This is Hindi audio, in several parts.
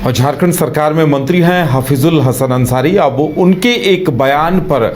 और झारखंड सरकार में मंत्री हैं हफीजुल हसन अंसारी। अब उनके एक बयान पर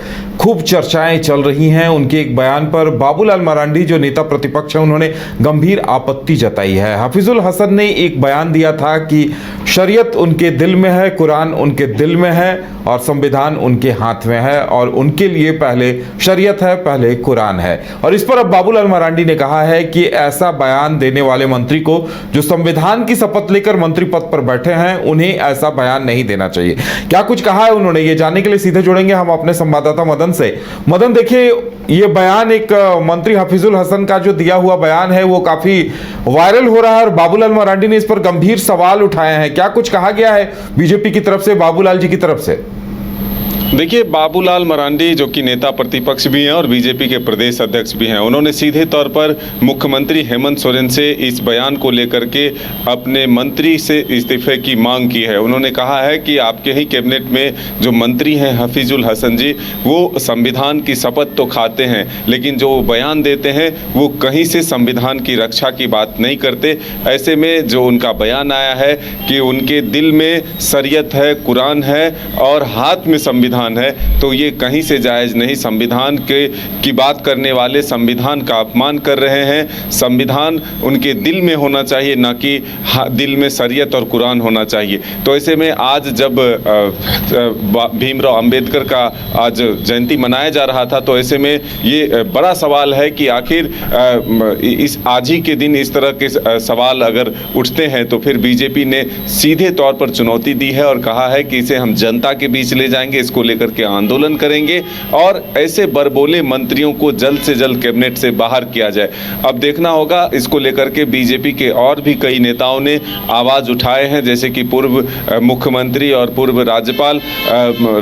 खूब चर्चाएं चल रही हैं। उनके एक बयान पर बाबूलाल मरांडी जो नेता प्रतिपक्ष हैं उन्होंने गंभीर आपत्ति जताई है। हफीजुल हसन ने एक बयान दिया था कि शरीयत उनके दिल में है, कुरान उनके दिल में है और संविधान उनके हाथ में है और उनके लिए पहले शरीयत है, पहले कुरान है। और इस पर अब बाबूलाल मरांडी ने कहा है कि ऐसा बयान देने वाले मंत्री को जो संविधान की शपथ लेकर मंत्री पद पर बैठे हैं उन्हें ऐसा बयान नहीं देना चाहिए। क्या कुछ कहा है उन्होंने, ये जानने के लिए सीधे जुड़ेंगे हम अपने संवाददाता मदन से। मदन, देखिए ये बयान एक मंत्री हफीजुल हसन का जो दिया हुआ बयान है वो काफी वायरल हो रहा है और बाबूलाल मरांडी ने इस पर गंभीर सवाल उठाए हैं। क्या कुछ कहा गया है बीजेपी की तरफ से, बाबूलाल जी की तरफ से? देखिए, बाबूलाल मरांडी जो कि नेता प्रतिपक्ष भी हैं और बीजेपी के प्रदेश अध्यक्ष भी हैं, उन्होंने सीधे तौर पर मुख्यमंत्री हेमंत सोरेन से इस बयान को लेकर के अपने मंत्री से इस्तीफे की मांग की है। उन्होंने कहा है कि आपके ही कैबिनेट में जो मंत्री हैं हफीजुल हसन जी, वो संविधान की शपथ तो खाते हैं लेकिन जो बयान देते हैं वो कहीं से संविधान की रक्षा की बात नहीं करते। ऐसे में जो उनका बयान आया है कि उनके दिल में शरीयत है, कुरान है और हाथ में संविधान है, तो ये कहीं से जायज़ नहीं। संविधान की बात करने वाले संविधान का अपमान कर रहे हैं। संविधान उनके दिल में होना चाहिए, ना कि दिल में शरीयत और कुरान होना चाहिए। तो ऐसे में आज जब भीमराव अंबेडकर का आज जयंती मनाया जा रहा था, तो ऐसे में ये बड़ा सवाल है कि आखिर इस आज ही के दिन इस तरह के सवाल अगर उठते हैं तो फिर बीजेपी ने सीधे तौर पर चुनौती दी है और कहा है कि इसे हम जनता के बीच ले जाएंगे, इसको लेकर के आंदोलन करेंगे और ऐसे बरबोले मंत्रियों को जल्द से जल्द कैबिनेट से बाहर किया जाए। अब देखना होगा इसको लेकर के बीजेपी के और भी कई नेताओं ने आवाज उठाए हैं, जैसे कि पूर्व मुख्यमंत्री और पूर्व राज्यपाल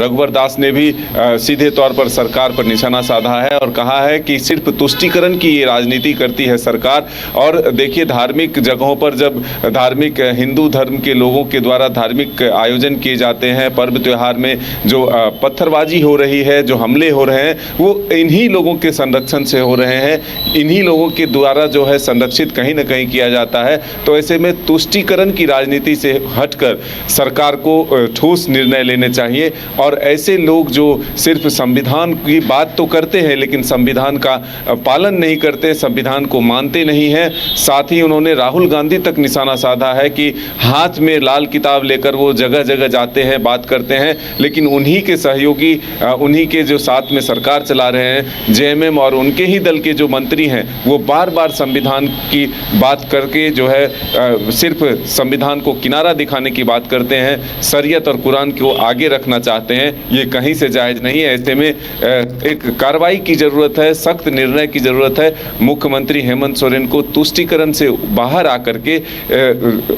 रघुवर दास ने भी सीधे तौर पर सरकार पर निशाना साधा है और कहा है कि सिर्फ तुष्टीकरण की ये राजनीति करती है सरकार। और देखिए, धार्मिक जगहों पर जब धार्मिक हिंदू धर्म के लोगों के द्वारा धार्मिक आयोजन किए जाते हैं, पर्व त्योहार में जो पत्थरबाजी हो रही है, जो हमले हो रहे हैं, वो इन्हीं लोगों के संरक्षण से हो रहे हैं, इन्हीं लोगों के द्वारा जो है संरक्षित कहीं ना कहीं किया जाता है। तो ऐसे में तुष्टीकरण की राजनीति से हटकर सरकार को ठोस निर्णय लेने चाहिए और ऐसे लोग जो सिर्फ संविधान की बात तो करते हैं लेकिन संविधान का पालन नहीं करते, संविधान को मानते नहीं हैं। साथ ही उन्होंने राहुल गांधी तक निशाना साधा है कि हाथ में लाल किताब लेकर वो जगह जगह जाते हैं, बात करते हैं, लेकिन उन्हीं के सहयोगी, उन्हीं के जो साथ में सरकार चला रहे हैं जेएमएम और उनके ही दल के जो मंत्री हैं, वो बार बार संविधान की बात करके जो है सिर्फ संविधान को किनारा दिखाने की बात करते हैं, शरीयत और कुरान को आगे रखना चाहते हैं। ये कहीं से जायज़ नहीं है। ऐसे में एक कार्रवाई की ज़रूरत है, सख्त निर्णय की ज़रूरत है। मुख्यमंत्री हेमंत सोरेन को तुष्टीकरण से बाहर आकर के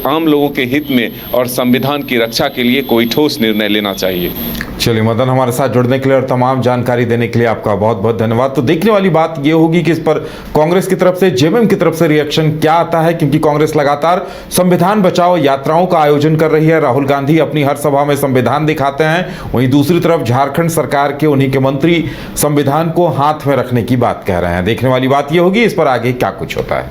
आम लोगों के हित में और संविधान की रक्षा के लिए कोई ठोस निर्णय लेना चाहिए। चलिए मदन, हमारे साथ जुड़ने के लिए और तमाम जानकारी देने के लिए आपका बहुत बहुत धन्यवाद। तो देखने वाली बात यह होगी कि इस पर कांग्रेस की तरफ से, जेएमएम की तरफ से रिएक्शन क्या आता है, क्योंकि कांग्रेस लगातार संविधान बचाओ यात्राओं का आयोजन कर रही है। राहुल गांधी अपनी हर सभा में संविधान दिखाते हैं, वहीं दूसरी तरफ झारखंड सरकार के उन्हीं के मंत्री संविधान को हाथ में रखने की बात कह रहे हैं। देखने वाली बात यह होगी इस पर आगे क्या कुछ होता है।